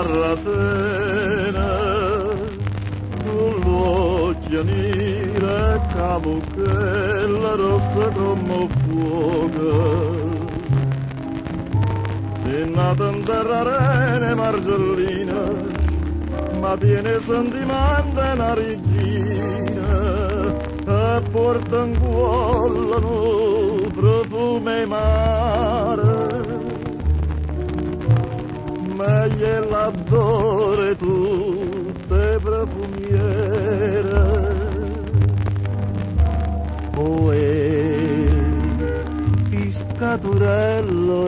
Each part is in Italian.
Sarracena, con l'occhio nera camuchella rossa come fuoco. Se nata in terra arena margellina, ma tiene sentimento una regina, e porta in cuore un profumo mare. Meglio l'adore tutte profumiere. Piscaturello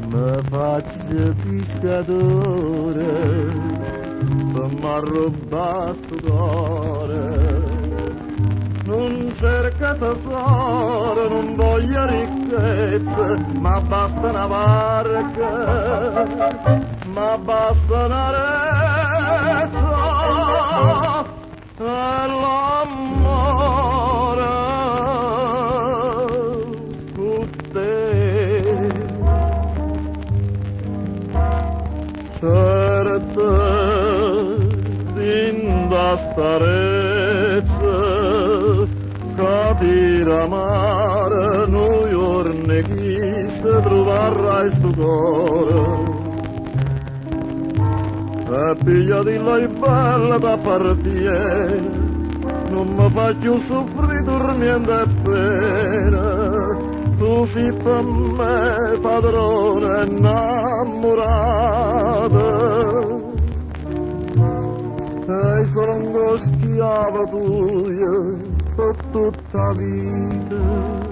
mi faccio pescatore per m'arrubare sto cuore. Non cerca tesoro, non voglio ricchezza, ma basta una barca, ma basta una rezza e l'amore con te. Certo, in bastarezza, capire amare, noi giorni chi se troverai sto cuore. E pigliatilla è bella da partire, non mi fa più soffrire dormiendo e pena. Tu sei per me padrone innamorata, e sono schiava tua per tutta vita.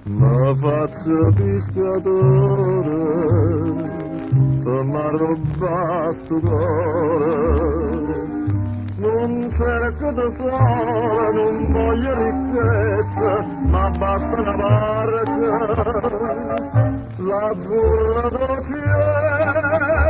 Mi faccio pescatore per m'arrubare sto cuore. Non cerco tesoro, non voglio ricchezza, ma basta una barca, l'azzurra del cielo.